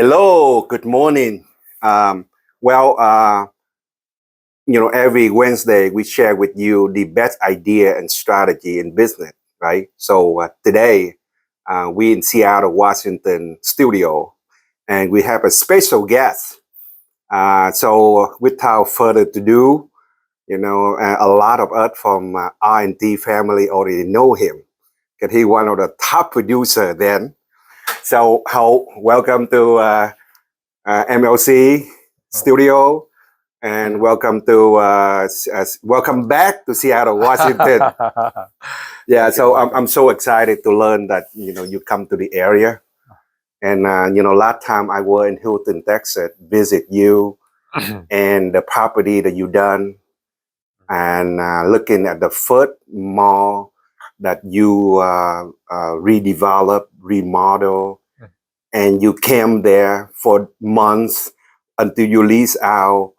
Hello, good morning. Um, well, every Wednesday we share with you the best idea and strategy in business, right? So today we in Seattle, Washington studio, and we have a special guest. So without further ado, a lot of us from R&D family already know him because he one of the top producer then. So, welcome to MLC studio, and welcome to welcome back to Seattle, Washington. Yeah, so I'm so excited to learn that you come to the area, and last time I was in Houston, Texas, visit you and the property that you done, and looking at the first mall that you redevelop, remodel, and you came there for months until you lease out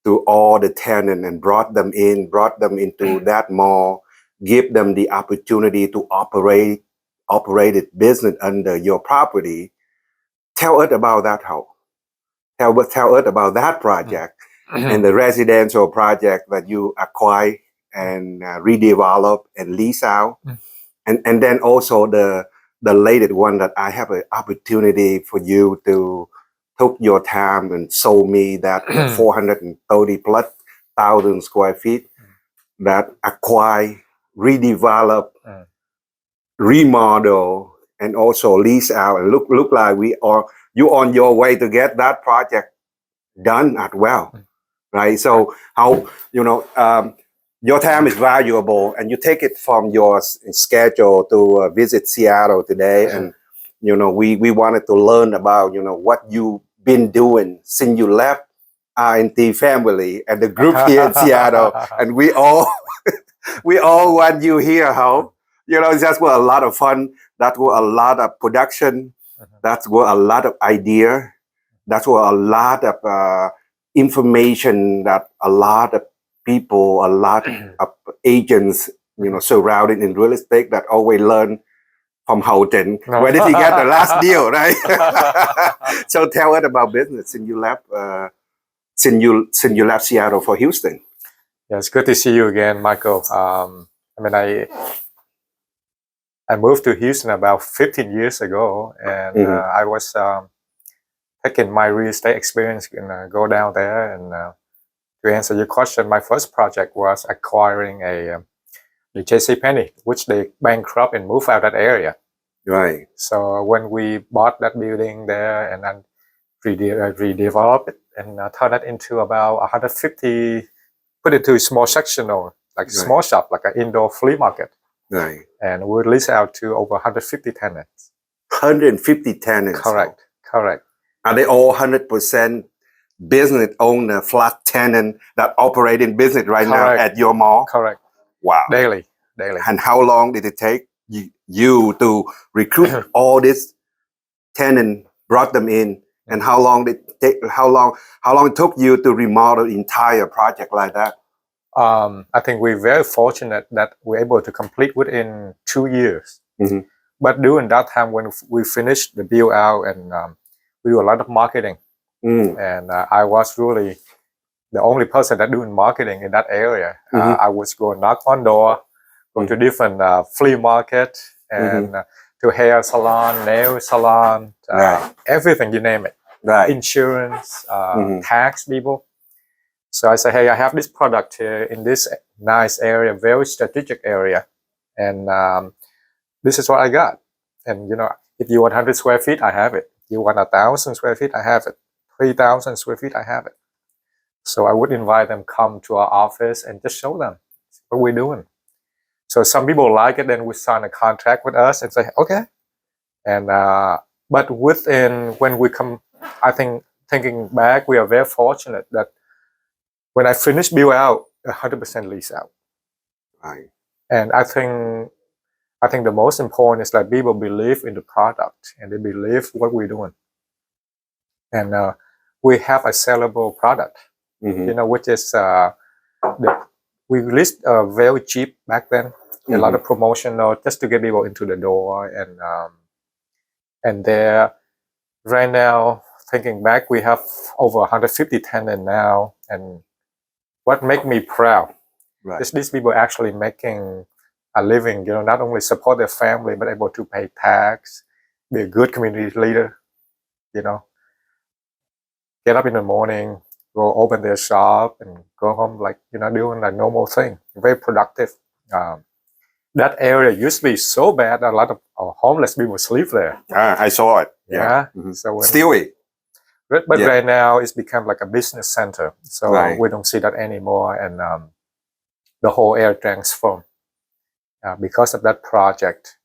to all the tenants and brought them into that mall, give them the opportunity to operate it business under your property. Tell us about that house. Tell us about that project and the residential project that you acquire and redevelop and lease out, and then also the latest one that I have an opportunity for you to took your time and sold me that 430 plus thousand square feet that acquire, redevelop, remodel, and also lease out. And look like you on your way to get that project done as well, right? So how your time is valuable, and you take it from your schedule to visit Seattle today, and we wanted to learn about what you've been doing since you left R&T family and the group here in Seattle, and we all want you here. How that was a lot of fun. That was a lot of production. That was a lot of idea. That was a lot of information that a lot of people, a lot of agents, surrounded in real estate that always learn from Houghton. Where did he get the last deal, right? So tell us about business since you left, Seattle for Houston. Yeah, it's good to see you again, Michael. I moved to Houston about 15 years ago, and I was taking my real estate experience and go down there. And to answer your question, my first project was acquiring the JCPenney, which they bankrupt and moved out that area. Right. So when we bought that building there and then redeveloped it and turned it into about 150, put it to a small sectional, like a small shop, like an indoor flea market. Right. And we lease out to over 150 tenants. 150 tenants. Correct. Correct. Are they all 100% business owner, flat tenant that operate in business right now at your mall? Correct. Wow. Daily. And how long did it take you to recruit all this tenant, brought them in, and how long it took you to remodel the entire project like that? I think we're very fortunate that we're able to complete within 2 years. But during that time, when we finished the build out and we do a lot of marketing, and I was really the only person that doing marketing in that area. I was going knock on door, go to different flea market and to hair salon, nail salon, everything, you name it. Right. Insurance, tax people. So I say, hey, I have this product here in this nice area, very strategic area, and this is what I got. And if you want 100 square feet, I have it. You want 1,000 square feet, I have it. 3,000 square feet, I have it. So I would invite them come to our office and just show them what we're doing. So some people like it, then we sign a contract with us and say, okay. And but when we come, I think thinking back, we are very fortunate that when I finished build out, 100% lease out. Right. And I think the most important is that people believe in the product and they believe what we're doing. And we have a sellable product, which is we released very cheap back then. A lot of promotional just to get people into the door, and there right now thinking back, we have over 150 tenants now, and what make me proud is these people actually making a living. Not only support their family, but able to pay tax, be a good community leader. Get up in the morning, go open their shop, and go home doing a normal thing. Very productive. That area used to be so bad that a lot of homeless people sleep there. I saw it. Yeah. Mm-hmm. So Stewie. But right now it's become like a business center. So we don't see that anymore, and the whole area transformed because of that project.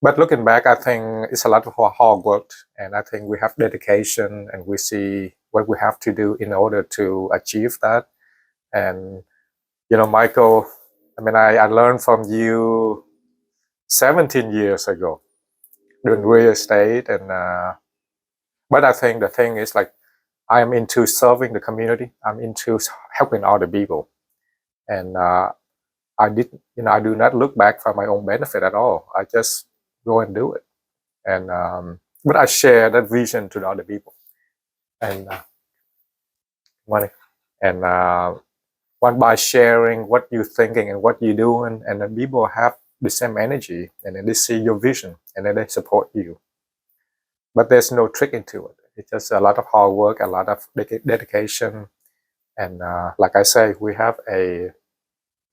But looking back, I think it's a lot of hard work, and I think we have dedication, and we see what we have to do in order to achieve that. And Michael, I learned from you 17 years ago doing real estate, and but I think the thing is I am into serving the community. I'm into helping other people, and I do not look back for my own benefit at all. I just go and do it, and but I share that vision to the other people, and one by sharing what you're thinking and what you're doing, and then people have the same energy, and then they see your vision, and then they support you. But there's no trick into it. It's just a lot of hard work, a lot of dedication, and like I say, we have a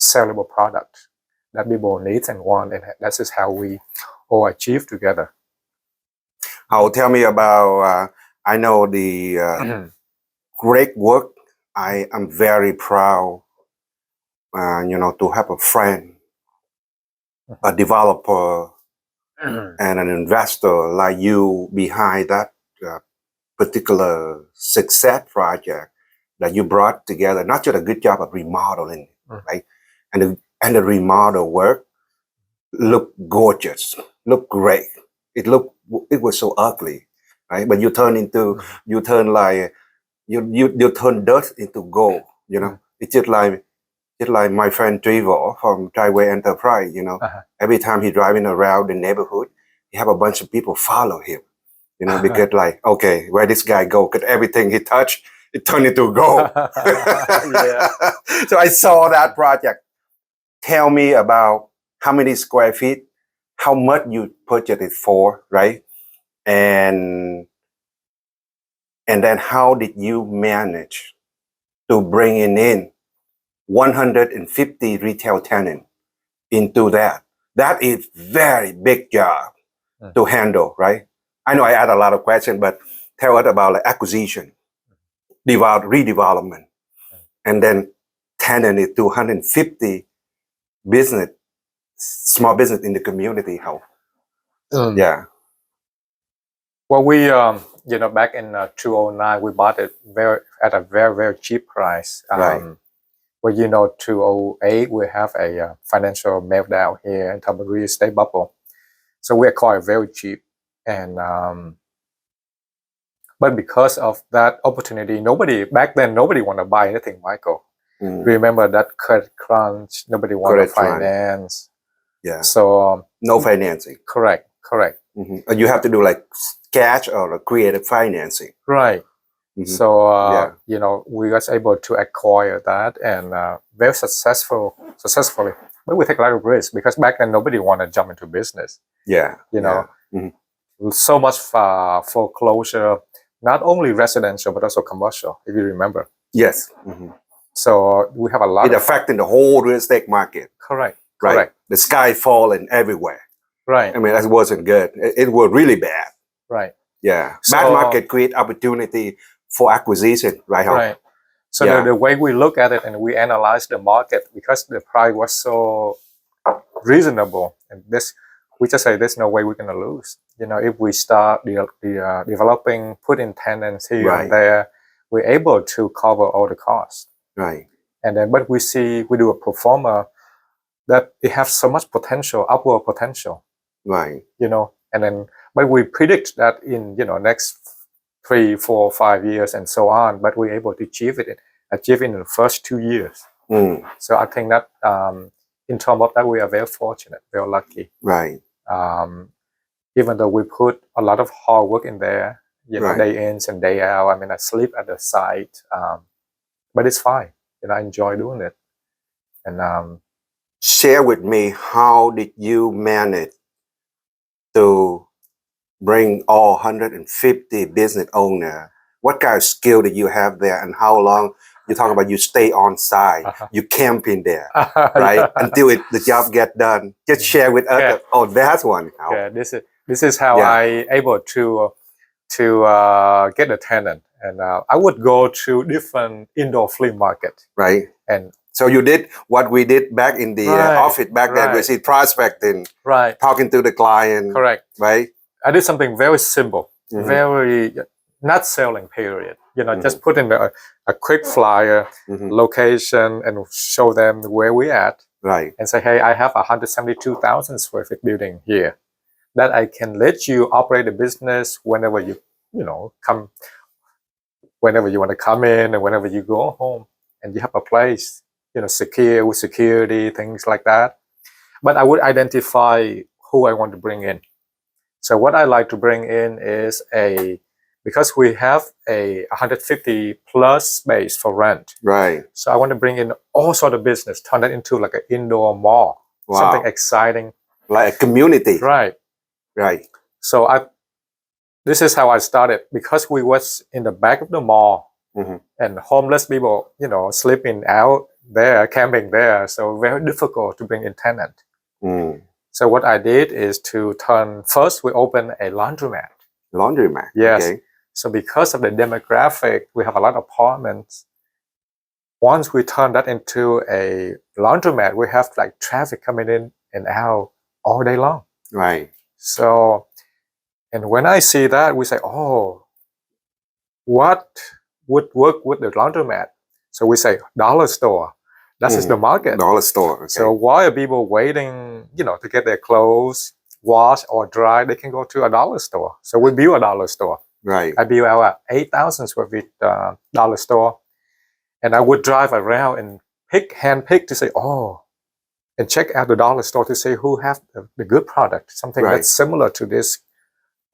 sellable product that people need and want, and that is how we all achieve together. Tell me about, I know the great work. I am very proud, to have a friend, a developer, and an investor like you behind that particular success project that you brought together. Not just a good job of remodeling, right? And the remodel work looked gorgeous, looked great. It was so ugly, right? But you turn dirt into gold. It's just like my friend Trevor from Driveway Enterprise. Every time he driving around the neighborhood, he have a bunch of people follow him. Because okay, where this guy go? Because everything he touched, it turned into gold. So I saw that project. Tell me about how many square feet, how much you purchased it for, right? And then how did you manage to bring in 150 retail tenants into that? That is very big job to handle, right? I know I add a lot of questions, but tell us about acquisition, redevelopment, and then tenant it to 150 small business in the community. How? Yeah. Well, we back in 2009, we bought it at a very, very cheap price. Right. Well, 2008, we have a financial meltdown here in terms of real estate bubble. So we acquired very cheap. And but because of that opportunity, back then nobody want to buy anything, Michael. Remember that credit crunch, nobody want to finance. Yeah. So no financing. Correct. You have to do cash or creative financing. Right. So we was able to acquire that, and very successfully. But we take a lot of risk because back then nobody want to jump into business. Yeah. So much foreclosure, not only residential but also commercial, if you remember. Yes. So we have a lot. It affecting the whole real estate market. Correct. Right. Correct. The sky falling everywhere. Right. That wasn't good. It was really bad. Right. Yeah. So, bad market create opportunity for acquisition, right? Right. So the way we look at it and we analyze the market, because the price was so reasonable, and we just say there's no way we're gonna lose. If we start developing, putting tenants here and there, we're able to cover all the costs. Right. And then, but we do a pro forma that it has so much potential, upward potential. Right. And then, but we predict that in next 3, 4, 5 years and so on. But we're able to achieve it in the first 2 years. So I think that in terms of that, we are very fortunate, very lucky. Right. even though we put a lot of hard work in there, Right. day in and day out. I mean, I sleep at the site, but it's fine. I enjoy doing it. And Share with me, how did you manage to bring all 150 business owner? What kind of skill did you have there, and how long? You talk about you stay on site, you camp in there, right? Until the job get done. Just share with us. Yeah. Oh, that's one. How? Yeah, this is how Yeah. I able to get a tenant, and I would go to different indoor flea market, Right. and So you did what we did back in the Right, office back then. We right. see prospecting, right, talking to the client, correct. right? I did something very simple, Mhm. very not selling. Period. Just Mhm. put in a quick flyer, Mhm. location, and show them where we at, Right. and say, hey, I have 172,000 square feet building here that I can let you operate the business whenever you come, whenever you want to come in and whenever you go home, and you have a place, secure with security, things like that. But I would identify who I want to bring in. So what I like to bring in is because we have a 150 plus space for rent. Right. So I want to bring in all sort of business, turn it into like an indoor mall, Wow. something exciting. Like a community. Right. Right. So this is how I started, because we was in the back of the mall, Mhm. and homeless people, sleeping out there, camping there. So very difficult to bring in tenant. Mm. So what I did is first we opened a laundromat. Laundromat. Yes. Okay. So because of the demographic, we have a lot of apartments. Once we turn that into a laundromat, we have like traffic coming in and out all day long. Right. So, and when I see that, we say, oh, what would work with the laundromat? So we say dollar store. That is the market. Dollar store. Okay. So while people waiting, to get their clothes washed or dry, they can go to a dollar store. So we build a dollar store. Right. I built our 8,000 square feet dollar store, and I would drive around and hand pick to say, oh, and check out the dollar store to see who have the good product, something Right. that's similar to this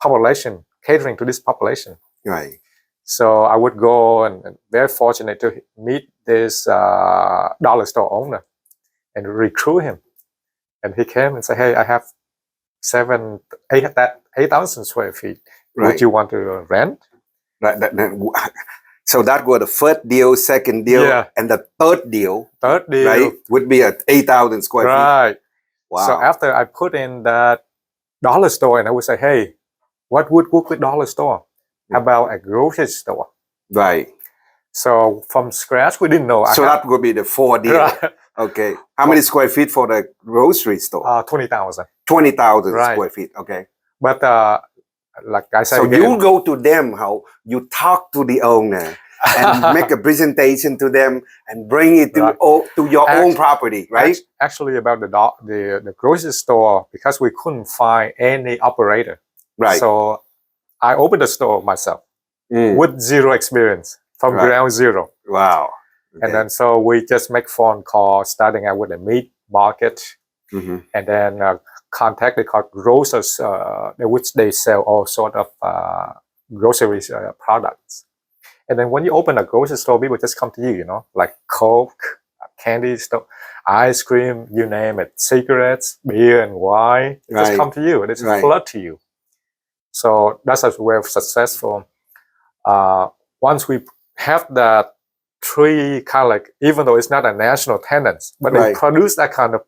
population, catering to this population. Right. So I would go, and very fortunate to meet this dollar store owner and recruit him. And he came and said, hey, I have 8,000 square feet. Right. Would you want to rent? So that was the first deal, second deal, Yeah. and the third deal, Third deal. right, would be at 8,000 square feet. Right. Wow. So after I put in that dollar store, and I would say, hey, what would work with dollar store? How about a grocery store? Right. So from scratch, we didn't know. So that would be the four deal. Right. Okay. How many square feet for the grocery store? 20,000. 20,000 Right. square feet. Okay. But like I said, So again, you go to them, how you talk to the owner and make a presentation to them and bring it to Right. to your own property, right? Actually, about the grocery store, because we couldn't find any operator. Right. So I opened the store myself with zero experience, from Right. ground zero. Wow. Okay. And then so we just make phone calls, starting out with a meat market, and then contact the grocers, which they sell all sort of grocery products. And then when you open a grocery store, people just come to you, like Coke, candy store, ice cream, you name it, cigarettes, beer, and wine. They just come to you. They just flood to you. So that's a way of successful. Once we have that three kind of like, even though it's not a national tenant, but they produce that kind of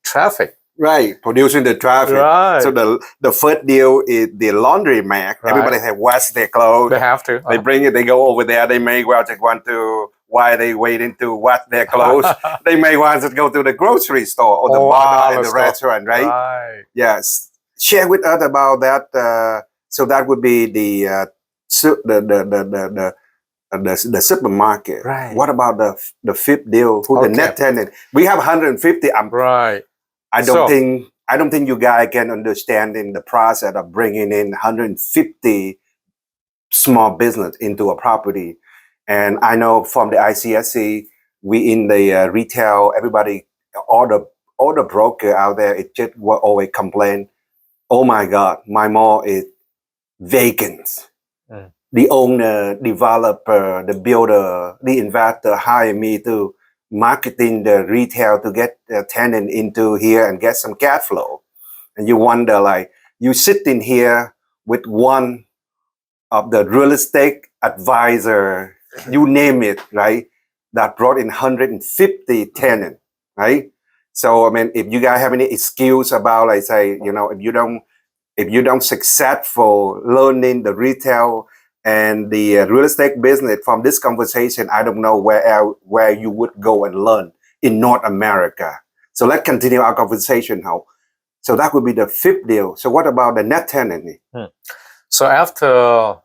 traffic. Right, producing the traffic. Right. So the first deal is the laundromat. Right. Everybody have wash their clothes. They have to. They bring it. They go over there. They may well just want to. Why they waiting to wash their clothes? They may want to go to the grocery store or the bar and the restaurant, right? Right. Yes. Share with us about that. So that would be the supermarket. Right. What about the fifth deal? Who the net tenant? We have 150. Right. I don't think you guys can understand in the process of bringing in 150 small business into a property. And I know from the ICSC, we in the retail, everybody, all the broker out there, it just will always complain. Oh my God, my mall is vacant. Mm. The owner, developer, the builder, the investor hire me to marketing the retail to get the tenant into here and get some cash flow. And you wonder, like, you sit in here with one of the real estate advisor, you name it, right? That brought in 150 tenants, right? So I mean, if you guys have any excuse about, like, say, you know, if you don't successful learning the retail and the real estate business from this conversation, I don't know where you would go and learn in North America. So let's continue our conversation now. So that would be the fifth deal. So what about the net tenant? So after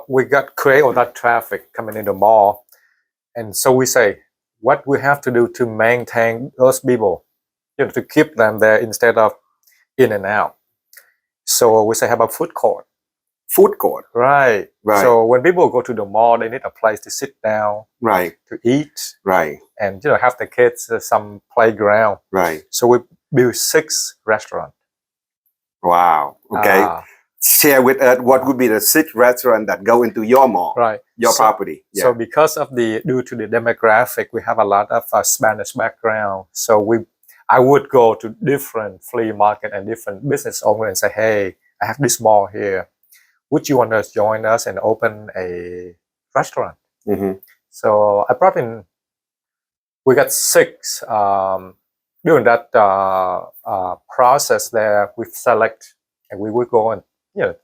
we got create all that traffic coming in the mall, and so we say what we have to do to maintain those people, to keep them there instead of in and out. So we say, how about food court? Food court. Right. Right. So when people go to the mall, they need a place to sit down, Right. to eat, Right. and have the kids some playground. Right. So we built 6 restaurants. Wow. Okay. Share with us what would be the 6 restaurants that go into your mall, right? Your property. Yeah. So because of due to the demographic, we have a lot of Spanish background. So I would go to different flea market and different business owners and say, hey, I have this mall here. Would you want to join us and open a restaurant? Mm-hmm. So I brought in, we got 6. During that process there, we select and we would go and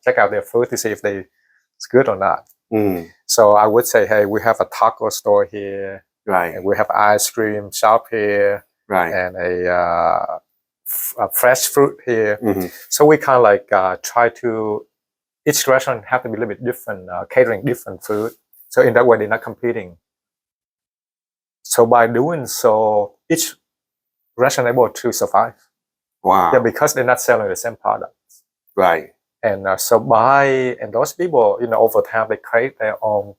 check out their food to see if it's good or not. Mm. So I would say, hey, we have a taco store here, Right. and we have ice cream shop here, Right. and a fresh fruit here. Mm-hmm. So we kind of like try to, each restaurant have to be a little bit different, catering different food. So in that way, they're not competing. So by doing so, each restaurant able to survive. Wow. Yeah, because they're not selling the same products. Right. And so and those people, over time, they create their own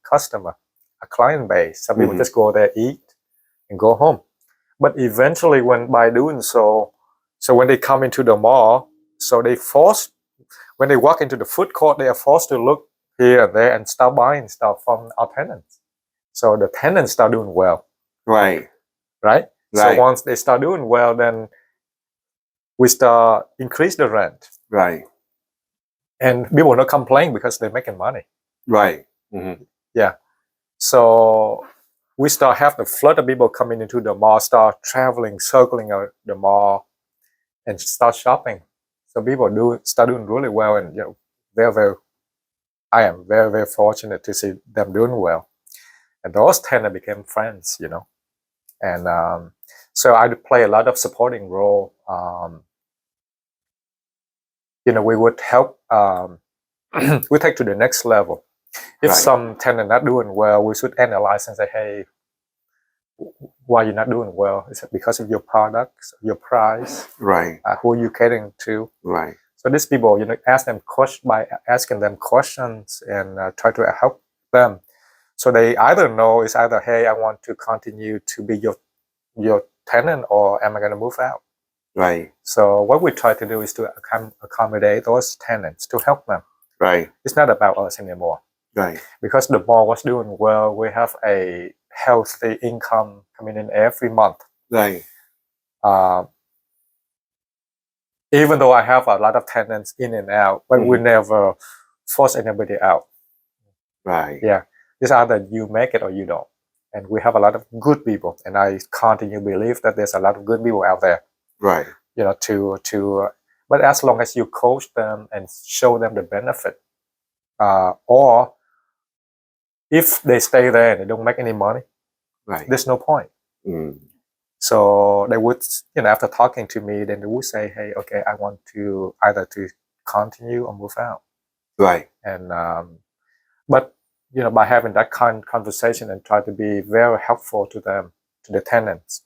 customer, a client base. Some people just go there, eat, and go home. But eventually, by doing so when they come into the mall, so when they walk into the food court, they are forced to look here and there and start buying stuff from our tenants. So the tenants start doing well. Right. Right? So once they start doing well, then we start increase the rent. Right. And people will not complain because they're making money. Right. Mm-hmm. Yeah. So we start have the flood of people coming into the mall, start traveling, circling the mall, and start shopping. So people start doing really well, and I am very, very fortunate to see them doing well. And those tenants became friends, And so I play a lot of supporting role. We would help. We take to the next level. If some tenant not doing well, we should analyze and say, hey, why you're not doing well? Is it because of your products, your price? Right. Who are you catering to? Right. So these people, ask them by asking them questions and try to help them. So they either know it's either, hey, I want to continue to be your tenant, or am I going to move out? Right. So what we try to do is to accommodate those tenants to help them. Right. It's not about us anymore. Right. Because the mall was doing well, we have a healthy income coming in every month. Right. Even though I have a lot of tenants in and out, but we never force anybody out. Right. Yeah. It's either you make it or you don't. And we have a lot of good people, and I continue to believe that there's a lot of good people out there. Right. But as long as you coach them and show them the benefit, or if they stay there and they don't make any money, there's no point. Mm. So they would, after talking to me, then they would say, hey, okay, I want to either to continue or move out. Right. And, but, by having that kind of conversation and try to be very helpful to them, to the tenants.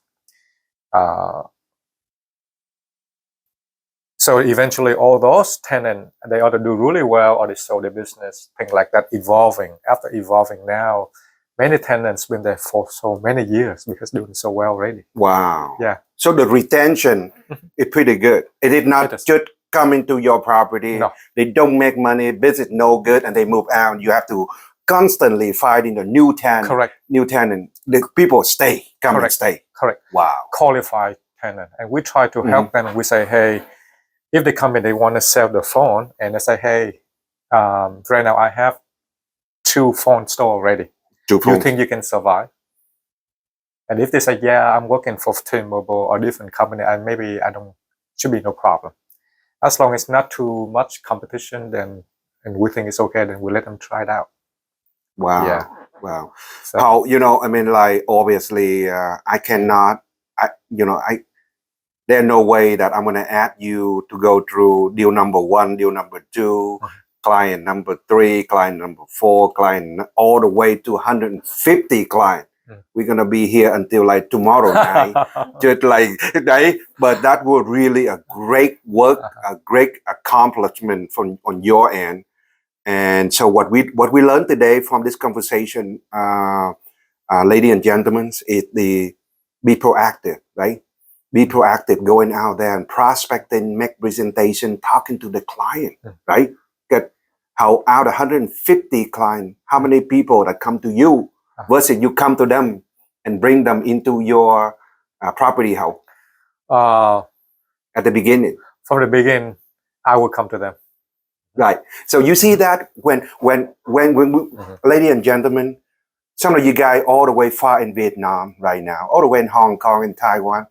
So eventually all those tenants, they either do really well or they sold their business, things like that, evolving. After evolving now, many tenants been there for so many years because doing so well already. Wow. Yeah. So the retention is pretty good. It is not It is. just come into your property. No. They don't make money, business no good, and they move out. You have to constantly finding a new tenant. Correct. New tenant. The people stay, come and Correct. stay. Correct. Wow. Qualified tenant, and we try to help them. We say, hey, if they come in, they want to sell the phone, and they say, hey, right now I have 2 phone store already. You think you can survive? And if they say, yeah, I'm working for T-Mobile or different company, and maybe I don't, should be no problem. As long as not too much competition, then and we think it's okay, then we let them try it out. Wow. Yeah. Wow. So, How, I mean, like, obviously, I cannot, there's no way that I'm going to ask you to go through deal number 1, deal number 2, client number 3, client number 4, client all the way to 150 clients. We're going to be here until like tomorrow night, just like, right? But that was really a great work, a great accomplishment on your end. And so what we learned today from this conversation, ladies and gentlemen, is be proactive, right? Be proactive, going out there and prospecting, make presentation, talking to the client, right? Get how out of 150 clients, how many people that come to you versus you come to them and bring them into your property house at the beginning. From the beginning, I will come to them. Right. So you see that when we, ladies and gentlemen, some of you guys all the way far in Vietnam right now, all the way in Hong Kong and Taiwan,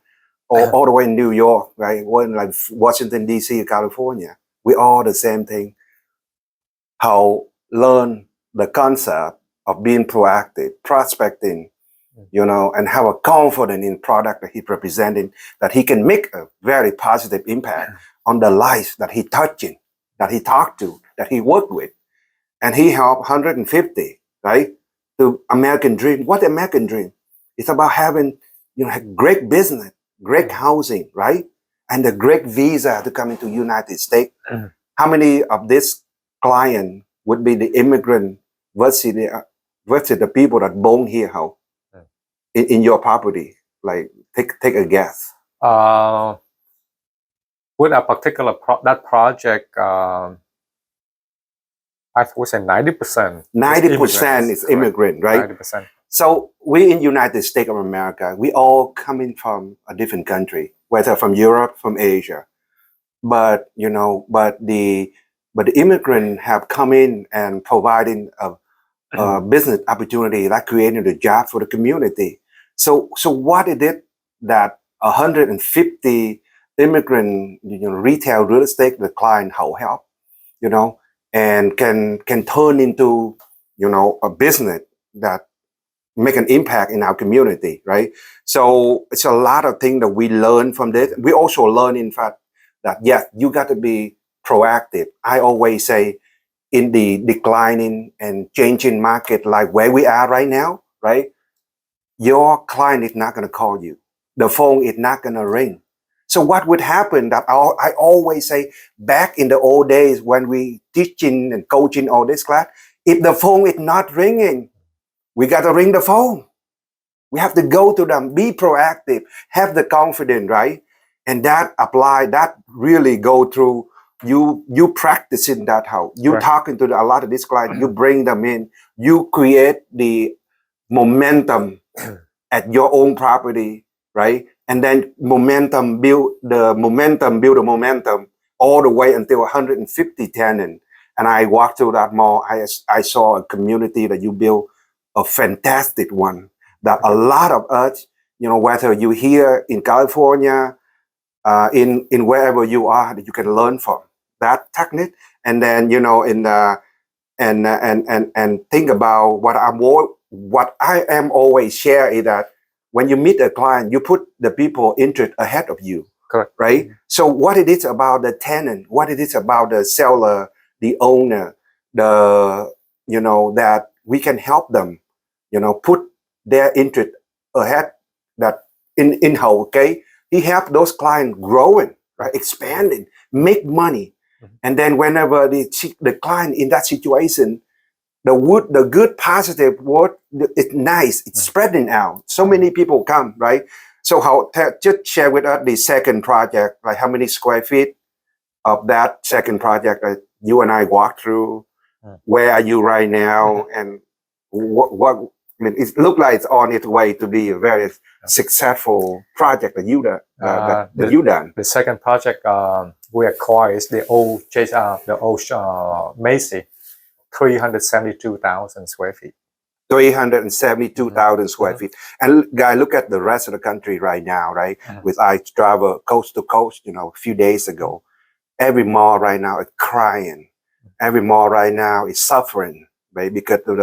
or all the way in New York, right? Or in like Washington, D.C., California. We all the same thing. How learn the concept of being proactive, prospecting, and have a confidence in product that he's representing, that he can make a very positive impact on the lives that he touching, that he talked to, that he worked with. And he helped 150, right? The American dream. What American dream? It's about having, great business, great housing, right? And a great visa to come into United States. How many of this client would be the immigrant versus the people that born here, how? In your property? Like, take a guess. With a particular project, I would say 90%. 90% is immigrant, right? 90%. So we in United States of America, we all coming from a different country, whether from Europe, from Asia. But the immigrant have come in and providing a business opportunity that created a job for the community. So what is it that 150 immigrant retail real estate the client help, and can turn into a business that make an impact in our community, right? So it's a lot of things that we learn from this. We also learn, in fact, that yes, you got to be proactive. I always say, in the declining and changing market like where we are right now, right? Your client is not going to call you. The phone is not going to ring. So what would happen that I always say, back in the old days when we teaching and coaching all this class, if the phone is not ringing, we got to ring the phone. We have to go to them, be proactive, have the confidence, right? And that really go through you practicing that how you talking to a lot of this client, you bring them in, you create the momentum at your own property, right? And then build the momentum all the way until 150 tenants. And I walked through that mall. I saw a community that you built, a fantastic one that a lot of us, whether you here in California, in wherever you are, that you can learn from that technique. And then and think about what I am always share is that when you meet a client, you put the people interest ahead of you. Correct. Right? So what it is about the tenant, what it is about the seller, the owner, that we can help them, put their interest ahead, that in how, okay, he helped those clients growing, right? Expanding, make money. And then whenever the client in that situation, the good positive word, it's nice. It's spreading out. So many people come, right? So just share with us the second project, like how many square feet of that second project that you and I walked through. Where are you right now? And what I mean, it looked like it's on its way to be a very successful project that you done. The second project we acquired is the old Macy, 372,000 square feet. 372,000 square feet. And guys, look at the rest of the country right now, right? With I travel coast to coast, a few days ago. Every mall right now is crying. Every mall right now is suffering, right? Because of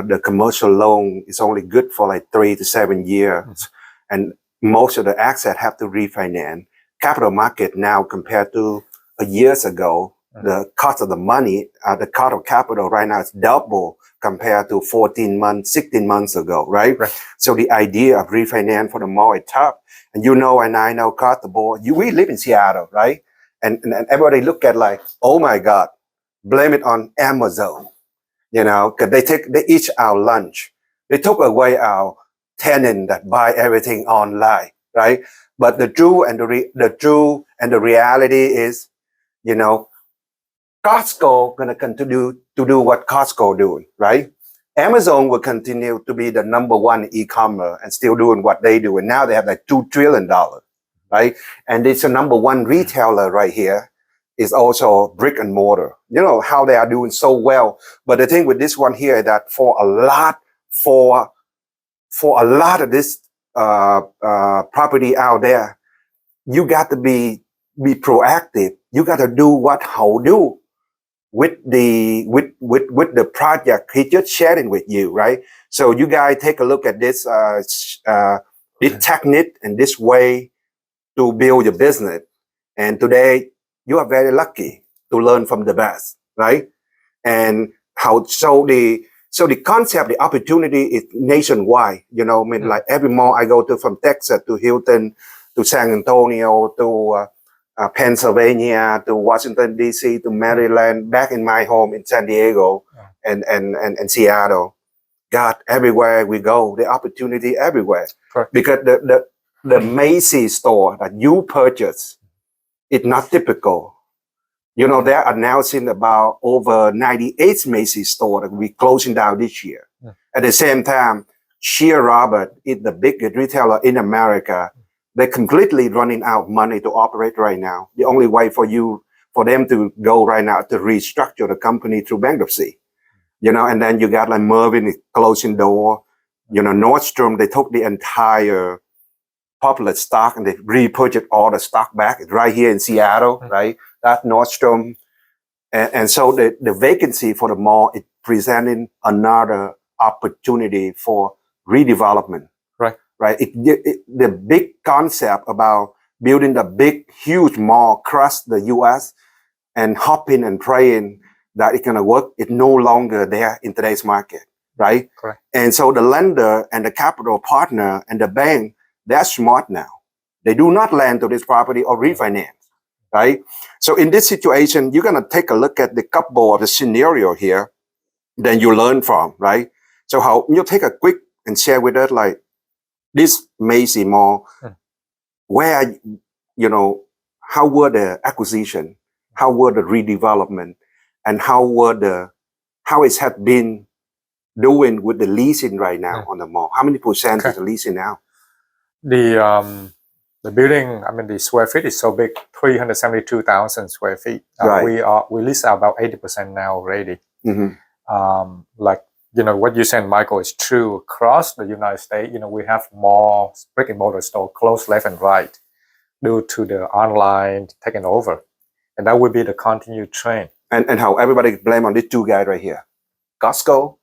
the commercial loan is only good for like 3 to 7 years. And most of the assets have to refinance. Capital market now compared to years ago, the cost of the money, the cost of capital right now is double compared to 14 months, 16 months ago, right? So the idea of refinance for the mall is tough. And and I know across the board, we live in Seattle, right? And everybody look at like, oh my God, blame it on Amazon, because they eat our lunch. They took away our tenant that buy everything online, right? But the truth and the reality is, Costco gonna continue to do what Costco doing, right? Amazon will continue to be the number one e-commerce and still doing what they do. And now they have like $2 trillion, right? And it's a number one retailer right here. Is also brick and mortar. How they are doing so well. But the thing with this one here is that for a lot of this property out there, you got to be proactive. You got to do what Ho do with the project he just sharing with you, right? So you guys take a look at this technique and this way to build your business. And today you are very lucky to learn from the best, right? And so the concept, the opportunity is nationwide. Like every mall I go to, from Texas to Houston to San Antonio to Pennsylvania to Washington D.C. to Maryland, back in my home in San Diego and Seattle. God, everywhere we go, the opportunity everywhere. Correct. Because the Macy's store that you purchase, it's not typical. They're announcing about over 98 Macy's store that will be closing down this year. At the same time, Shear Robert is the biggest retailer in America. They're completely running out of money to operate right now. The only way for them to go right now to restructure the company through bankruptcy. And then you got like Mervyn closing door. Nordstrom, they took the entire popular stock and they repurchased all the stock back. It's right here in Seattle, right? That Nordstrom. And so the vacancy for the mall is presenting another opportunity for redevelopment. Right? The big concept about building the big, huge mall across the U.S. and hoping and praying that it's going to work, it's no longer there in today's market, right? Correct. And so the lender and the capital partner and the bank, they're smart now. They do not lend to this property or refinance, right? So in this situation, you're going to take a look at the couple of the scenario here, then you learn from, right? So how you take a quick and share with us, like this Macy Mall, where, how were the acquisition, how were the redevelopment, and how it has been doing with the leasing right now on the mall? How many percent is the leasing now? The building, the square feet is so big, 372,000 square feet. Right. We lease out about 80% now already. Mm-hmm. What you said, Michael, is true. Across the United States, we have more brick and mortar store close left and right due to the online taking over. And that would be the continued trend. And how everybody blame on these two guys right here, Costco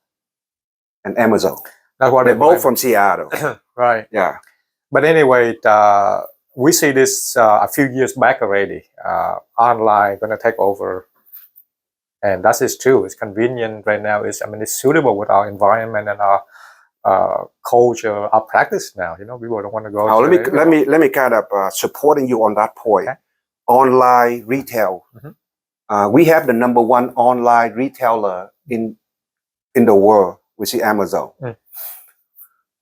and Amazon. That's what They're both from Seattle. Right. Yeah. But anyway, we see this a few years back already. Online going to take over. And that is true. It's convenient right now. It's suitable with our environment and our culture, our practice now. People don't want to go. Now, let me kind of supporting you on that point. Okay. Online retail. Mm-hmm. We have the number one online retailer in in the world. We see Amazon.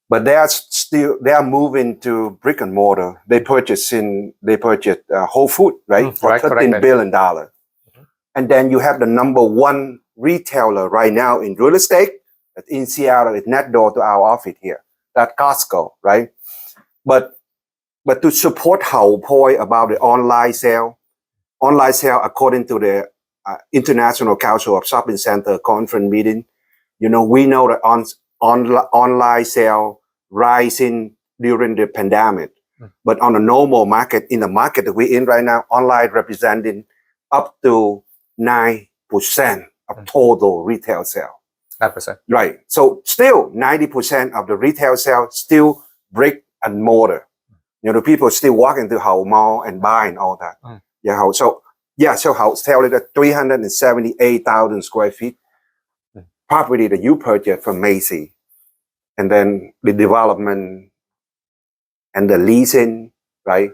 But they are moving to brick and mortar. They purchased Whole Food, right? For $13 billion. And then you have the number one retailer right now in real estate in Seattle. It's next door to our office here. That's Costco, right? But to support Hậu point about the online sale, according to the International Council of Shopping Center conference meeting, we know that online sale rising during the pandemic. But on a normal market, in the market that we're in right now, online representing up to 9% of total retail sale. 9%. Right. So still 90% of the retail sale still brick and mortar. The people still walking to Hậu Mall and buying all that. So Hậu tell it that 378,000 square feet property that you purchased from Macy, and then the development and the leasing, right?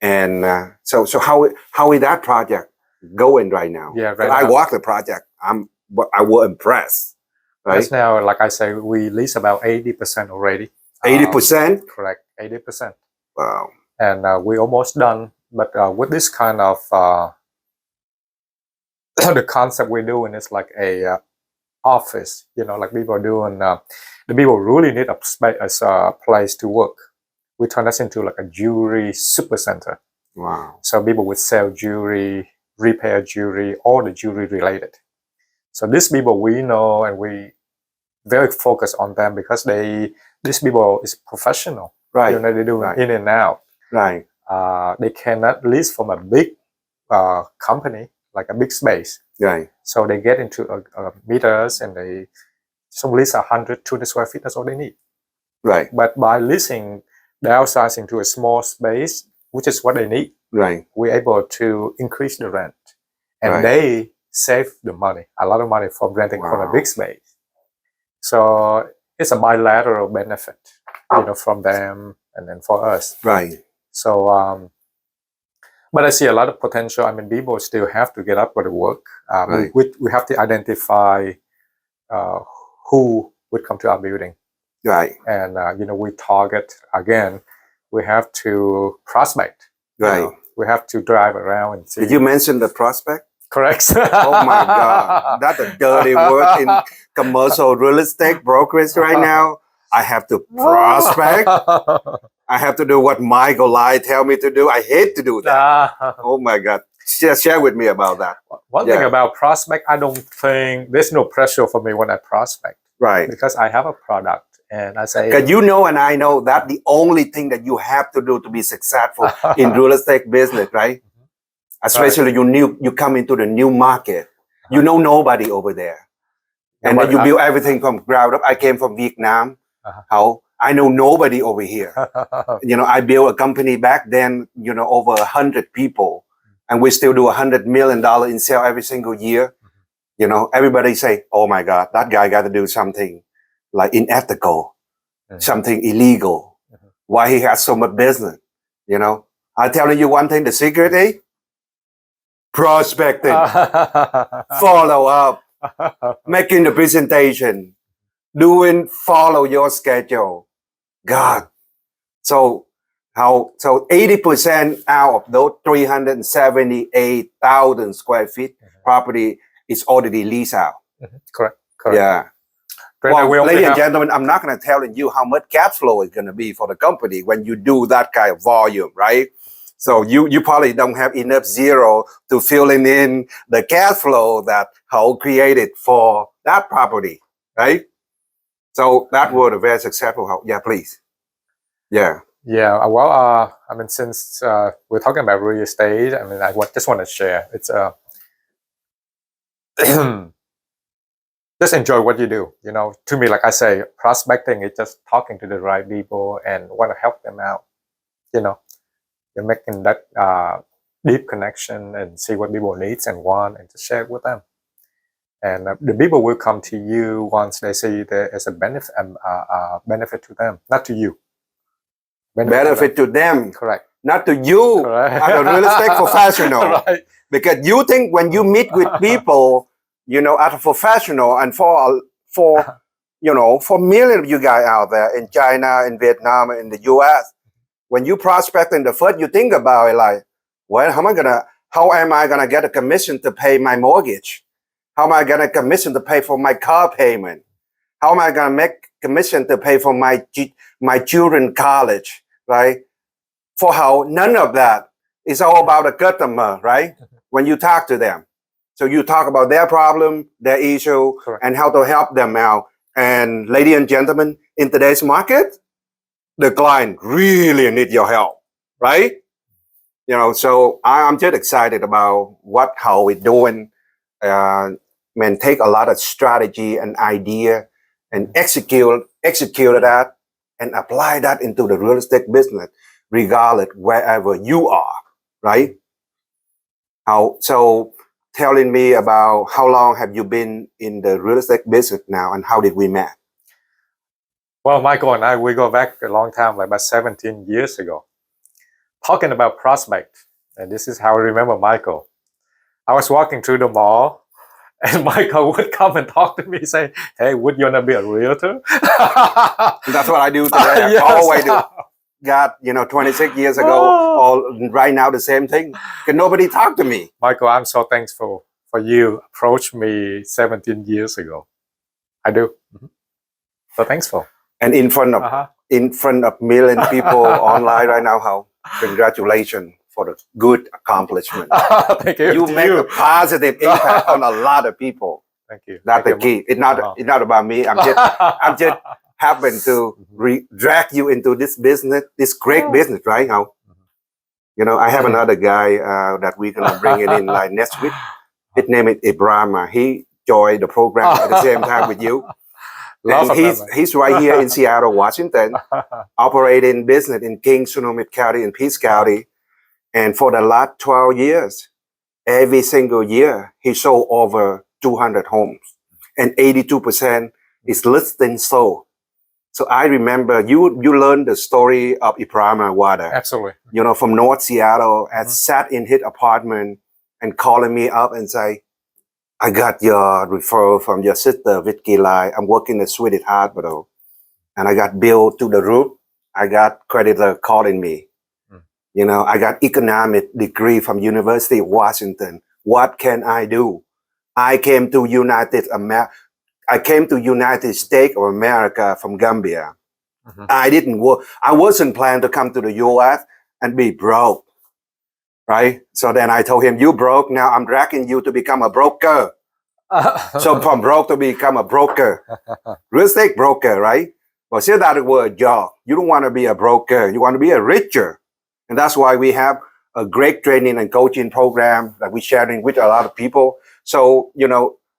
And so how is that project going right now? Yeah, right. I walked the project. I was impressed. Right? Just now, like I say, we lease about 80% already. 80%? Correct, 80%. Wow. And we're almost done. But with this kind of the concept we're doing is like a office. Like people are doing. The people really need a space as a place to work. We turn this into like a jewelry super center. Wow. So people would sell jewelry, repair jewelry, all the jewelry related. So these people we know, and we very focused on them because these people is professional. Right. They do in and out. Right. They cannot lease from a big company, like a big space. Right. So they get into meters, and they lease 100, 200 square feet. That's all they need. Right. But by leasing, downsizing to a small space, which is what they need, right, we're able to increase the rent, and they save the money, a lot of money from renting from a big space. So it's a bilateral benefit, from them and then for us. Right. So, but I see a lot of potential. I mean, people still have to get up for the work. We have to identify who would come to our building. Right. And, we target, again, we have to prospect. Right. We have to drive around and see. Did you mention the prospect? Correct. Oh my God. That's a dirty word in commercial real estate brokerage right now. I have to prospect. I have to do what Michael Lai tell me to do. I hate to do that. Oh my God. Share with me about that. One thing about prospect, I don't think there's no pressure for me when I prospect. Right. Because I have a product. And I say, because and I know that the only thing that you have to do to be successful in real estate business, right? Especially you come into the new market, you know nobody over there, and then you build everything from ground up. I came from Vietnam. How I know nobody over here. I built a company back then. Over 100 people, and we still do $100 million in sale every single year. Everybody say, "Oh my God, that guy got to do something like unethical, something illegal. Why he has so much business?" I'm telling you one thing: the secret is prospecting, follow up, making the presentation, follow your schedule. God, so 80% out of those 378,000 square feet property is already leased out. Correct. Yeah. Well, ladies and gentlemen, I'm not going to tell you how much cash flow is going to be for the company when you do that kind of volume, right? So you probably don't have enough zero to filling in the cash flow that Hậu created for that property, right? So that was a very successful Hậu. Yeah, please. Yeah. Yeah. Well, I mean, since we're talking about real estate, I mean, just want to share. It's just enjoy what you do. To me, like I say, prospecting is just talking to the right people and want to help them out. You're making that deep connection and see what people needs and want, and just share it with them. And the people will come to you once they see there is a benefit to them, not to you. Benefit to them. Correct. Not to you, as a real estate professional. Right. Because you think when you meet with people, as a professional, and for for for millions of you guys out there in China, in Vietnam, in the US. When you prospect in the first, you think about it like, well, how am I gonna get a commission to pay my mortgage? How am I gonna commission to pay for my car payment? How am I gonna make commission to pay for my children college, right? For how none of that is all about the customer, right? When you talk to them. So you talk about their problem, their issue, Correct. and how to help them out. And ladies and gentlemen, in today's market, the client really need your help, right? So I'm just excited about how we're doing. Take a lot of strategy and idea and execute that and apply that into the real estate business, regardless wherever you are, right? So telling me about how long have you been in the real estate business now, and how did we meet? Well, Michael and I, we go back a long time, like about 17 years ago. Talking about prospect, and this is how I remember Michael. I was walking through the mall, and Michael would come and talk to me, say, "Hey, would you wanna be a realtor?" That's what I do today. Yes. I always do. God, 26 years ago, or right now the same thing. Can nobody talk to me? Michael, I'm so thankful for you approached me 17 years ago. I do. So thankful. And in front of million people online right now, how congratulations for the good accomplishment. Thank you. You make a positive impact on a lot of people. Thank you. That's the key. It's not about me. I'm just happen to drag you into this business, this great business, right? How I have another guy that we're gonna bring it in like next week. His name is Ibrahim. He joined the program at the same time with you. And he's right here in Seattle, Washington, operating business in King, Snohomish County, and Peace County. And for the last 12 years, every single year, he sold over 200 homes. And 82% is listed sold. So I remember you learned the story of Ibrahim Wada. Absolutely. From North Seattle, and sat in his apartment and calling me up and say, I got your referral from your sister, Vicky Lai. I'm working at Swedish Hospital. And I got billed to the roof. I got creditor calling me. I got economic degree from University of Washington. What can I do? I came to United States of America from Gambia. I wasn't planning to come to the US and be broke. Right? So then I told him, you broke, now I'm dragging you to become a broker. So from broke to become a broker. Real estate broker, right? Well, say that word job. You don't want to be a broker. You want to be a richer. And that's why we have a great training and coaching program that we're sharing with a lot of people. So,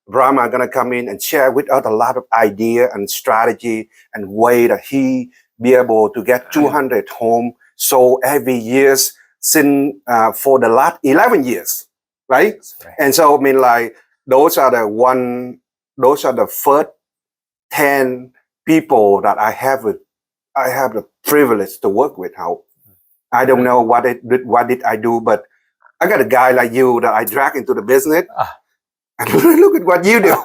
Brahma are going to come in and share with us a lot of idea and strategy and way that he be able to get 200 homes sold every year since for the last 11 years, right? And so those are the first 10 people that I have the privilege to work with. How I don't know what did I do, but I got a guy like you that I drag into the business. And look at what you do.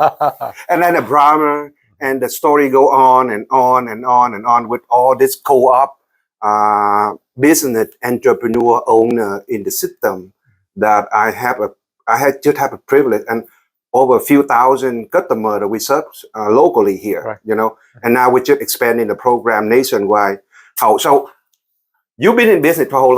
And then the Brahma and the story go on and on and on and on with all this co-op business entrepreneur owner in the system that I just have a privilege, and over a few thousand customers that we serve locally here, right. And now we're just expanding the program nationwide. So you've been in business for how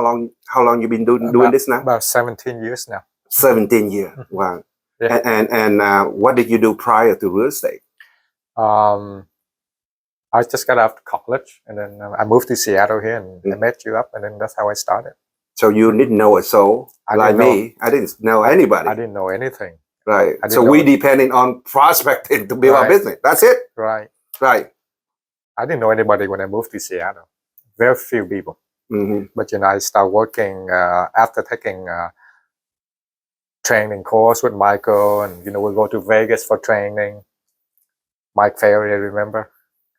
long? How long you been doing this now? About 17 years now. 17 years. Wow. Yeah. And what did you do prior to real estate? I just got out of college, and then I moved to Seattle here, and I met you up, and then that's how I started. So you didn't know a soul like me. I didn't know anybody. I didn't know anything. Right. So we depending on prospecting to build our business. That's it. Right. Right. I didn't know anybody when I moved to Seattle. Very few people. But I started working after taking training course with Michael, and we go to Vegas for training. Mike Ferry, I remember.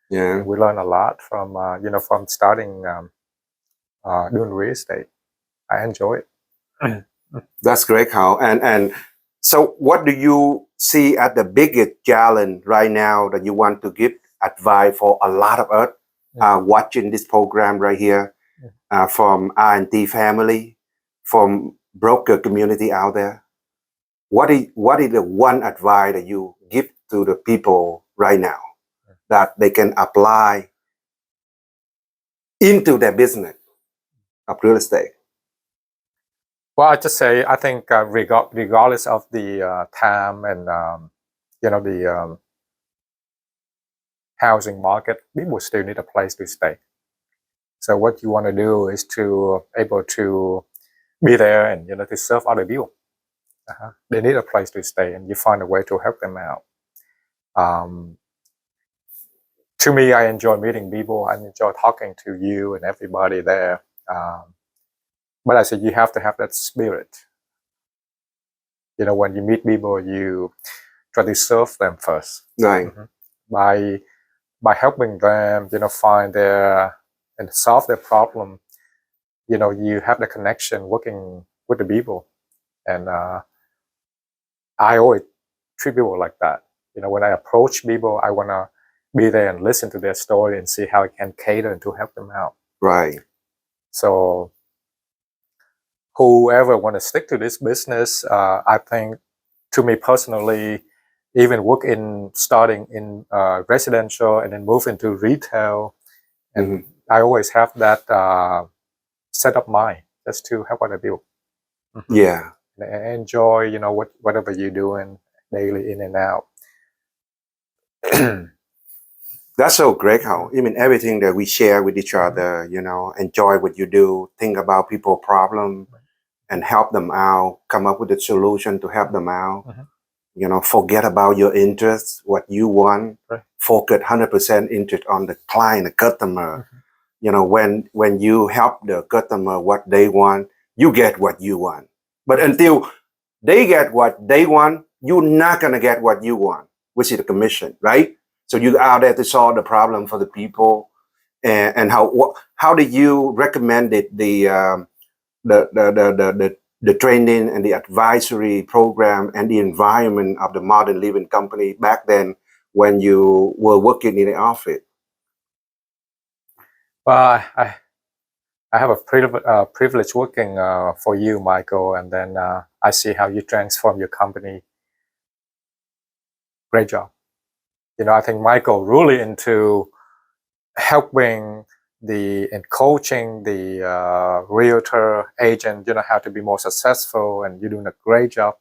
Yeah, we learn a lot from from starting doing real estate. I enjoy it. That's great, Carl. And So what do you see as the biggest challenge right now that you want to give advice for a lot of us watching this program right here, from R&D family, from broker community out there? What is the one advice that you give to the people right now that they can apply into their business of real estate? Well, I just say I think regardless of the time and the housing market, people still need a place to stay. So what you want to do is to able to be there and to serve other people. They need a place to stay, and you find a way to help them out. To me, I enjoy meeting people. I enjoy talking to you and everybody there. But I said you have to have that spirit. When you meet people, you try to serve them first. Right. By helping them, find their and solve their problem. You have the connection working with the people, and I always treat people like that. When I approach people, I want to be there and listen to their story and see how I can cater to help them out. Right. So whoever want to stick to this business, I think, to me personally, even starting in residential and then move into retail, and I always have that set up mind just to help other people. Yeah. And enjoy, whatever you're doing daily in and out. That's so great how even everything that we share with each other, enjoy what you do, think about people's problem and help them out, come up with a solution to help them out. Forget about your interests, what you want, focus 100% interest on the client, the customer. When you help the customer what they want, you get what you want. But until they get what they want, you're not going to get what you want, which is the commission, right? So you're out there to solve the problem for the people. And how do you recommend it, the training and the advisory program and the environment of the modern living company back then when you were working in the office? Well, I have a privilege working for you, Michael, and then I see how you transform your company. Great job. I think Michael really into helping and coaching the realtor agent, how to be more successful, and you're doing a great job.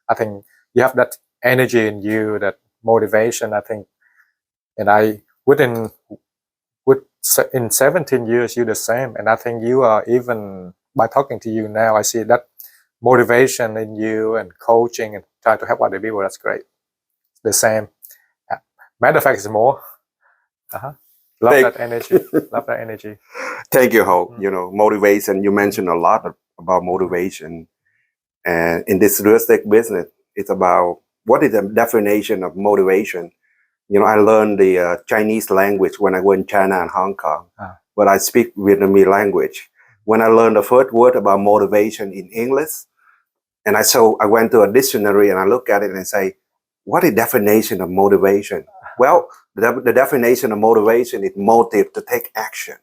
I think you have that energy in you, that motivation, I think, and in 17 years, you're the same. And I think you are, even by talking to you now, I see that motivation in you and coaching and trying to help other people. That's great. The same. Matter of fact, it's more. Love that energy. Love that energy. Thank you, Hope. Motivation, you mentioned a lot about motivation. And in this real estate business, it's about what is the definition of motivation. I learned the Chinese language when I went in China and Hong Kong, but I speak Vietnamese language. When I learned the first word about motivation in English, and I went to a dictionary and I look at it and I say, what is the definition of motivation? Well, the definition of motivation is motive to take action.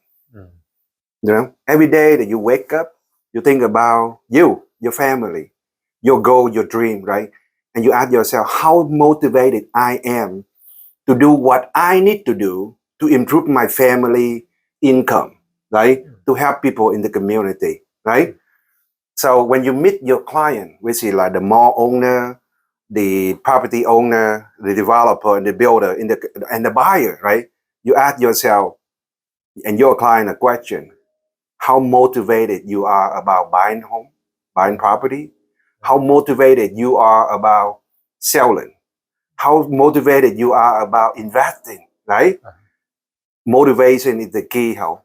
Every day that you wake up, you think about you, your family, your goal, your dream, right? And you ask yourself, how motivated I am to do what I need to do to improve my family income, right? To help people in the community, right? So when you meet your client, which is like the mall owner, the property owner, the developer, and the builder, and the buyer, right? You ask yourself and your client a question: how motivated you are about buying home, buying property? How motivated you are about selling? How motivated you are about investing, right? Motivation is the key, Ho.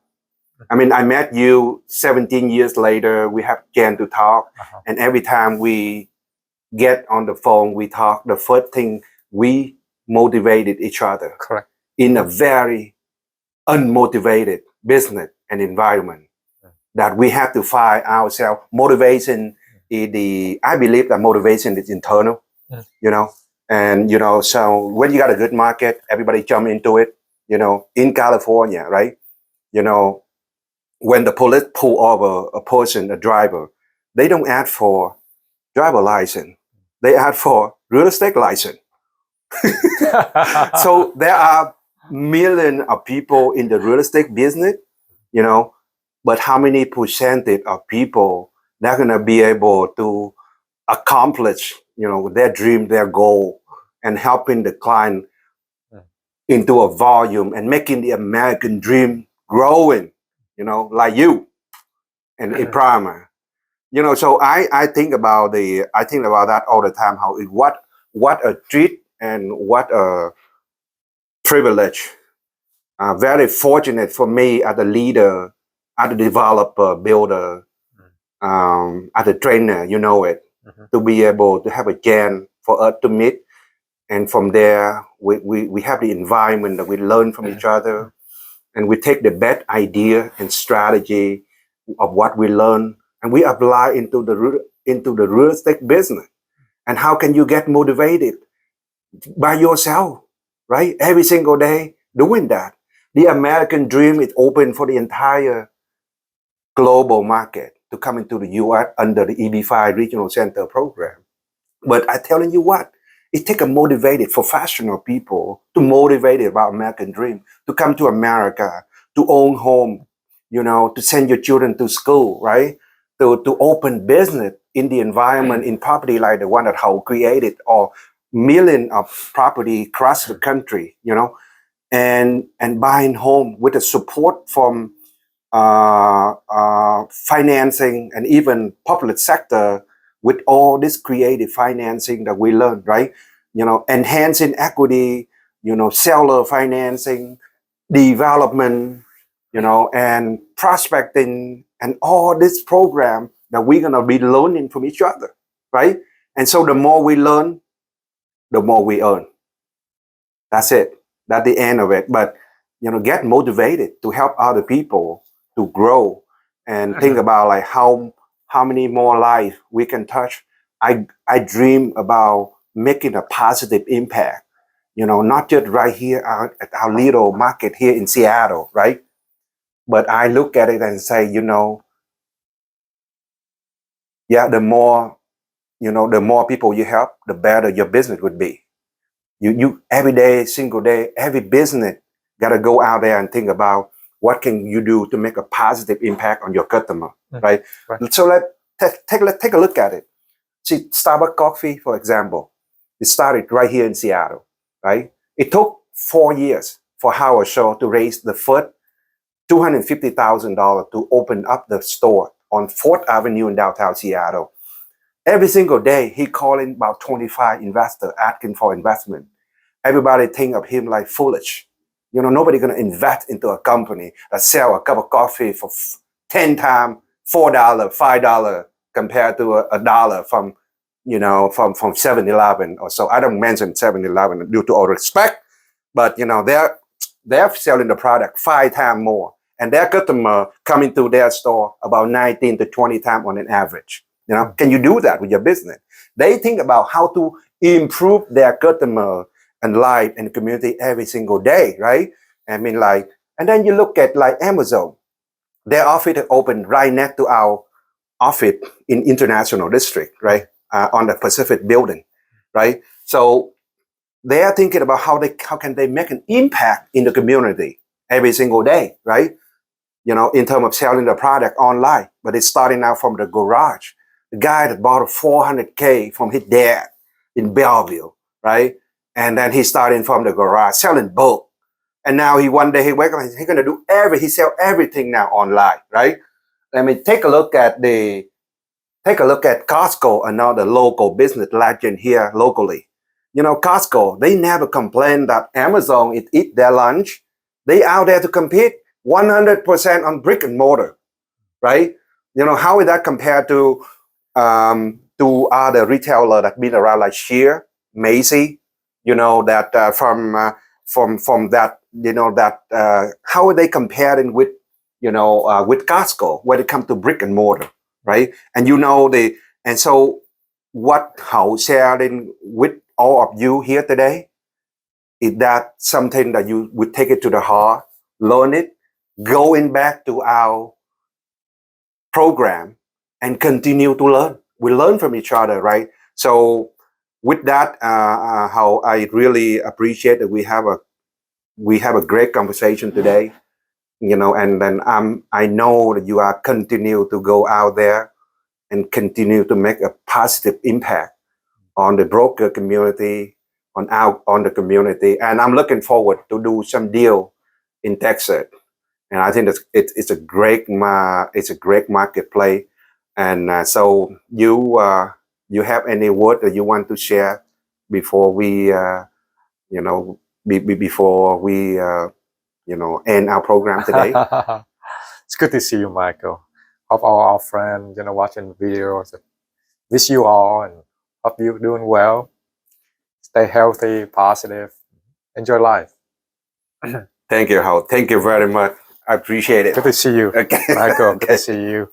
I mean, I met you 17 years later. We have a chance to talk. And every time we get on the phone, we talk, the first thing, we motivated each other. Correct. In a very unmotivated business and environment that we have to find ourselves. Motivation is I believe that motivation is internal. Mm. you know. And so when you got a good market, everybody jump into it. In California, right? You know, when the police pull over a person, a driver, they don't ask for driver license. They ask for real estate license. So there are millions of people in the real estate business, you know, but how many percentage of people that are gonna be able to accomplish, their dream, their goal, and helping the client Mm. into a volume and making the American dream growing, like you and a primer. So I think about that all the time. How what a treat and what a privilege. Very fortunate for me as a leader, as a developer, builder, as a trainer. Mhm. To be able to have a chance for us to meet, and from there we have the environment that we learn from each other, and we take the best idea and strategy of what we learn, and we apply into the real estate business. And how can you get motivated? By yourself, right? Every single day doing that. The American dream is open for the entire global market to come into the US under the EB5 Regional Center program. But I telling you what, it takes a motivated professional people to motivate about American dream, to come to America, to own home, to send your children to school, right? To open business in the environment, in property like the one that Howell created, or million of property across the country, and buying home with the support from financing and even public sector, with all this creative financing that we learned, right? Enhancing equity, seller financing, development, and prospecting, and all this program that we're gonna be learning from each other, right? And so the more we learn, the more we earn. That's it. That's the end of it. But get motivated to help other people to grow, and think about like how many more lives we can touch. I dream about making a positive impact. Not just right here at our little market here in Seattle, right? But I look at it and say, yeah, the more people you help, the better your business would be. You every day, single day, every business got to go out there and think about what can you do to make a positive impact on your customer, right? Right. So let's take a look at it. See, Starbucks coffee, for example, it started right here in Seattle, right? It took 4 years for Howard Shaw to raise the first $250,000 to open up the store on 4th Avenue in downtown Seattle. Every single day, he calling about 25 investors asking for investment. Everybody think of him like foolish. Nobody gonna invest into a company that sell a cup of coffee for 10 times $4, $5 compared to a dollar from 7-Eleven or so. I don't mention 7-Eleven due to all respect, but they're selling the product 5 times more, and their customer coming to their store about 19 to 20 times on an average. Can you do that with your business? They think about how to improve their customer and life and community every single day, right? I mean, and then you look at like Amazon, their office is open right next to our office in International District, right? On the Pacific building, right? So they are thinking about how can they make an impact in the community every single day, right? In terms of selling the product online, but it's starting out from the garage. The guy that bought a $400K from his dad in Belleville, right? And then he's starting from the garage selling bulk. And now one day he wake up, he's gonna he sell everything now online, right? I mean, take a look at Costco, another local business legend here locally. Costco, they never complain that Amazon eat their lunch. They out there to compete 100% on brick and mortar, right? How is that compared to other retailer that been around like Shear, Macy, that from that, how are they comparing with with Costco when it comes to brick and mortar, right? And and so what Hao sharing with all of you here today, is that something that you would take it to the heart, learn it, going back to our program and continue to learn. We learn from each other, right? So with that, how I really appreciate that we have a great conversation today, and then I know that you are continue to go out there and continue to make a positive impact on the broker community, on the community, and I'm looking forward to do some deal in Texas. And I think it's a great marketplace. And so you have any word that you want to share before we before we end our program today? It's good to see you, Michael. Hope all our friends, watching the videos. Wish you all and hope you're doing well. Stay healthy, positive, enjoy life. Thank you, Howard. Thank you very much. I appreciate it. Good to see you, Okay. Michael. Good Okay. to see you.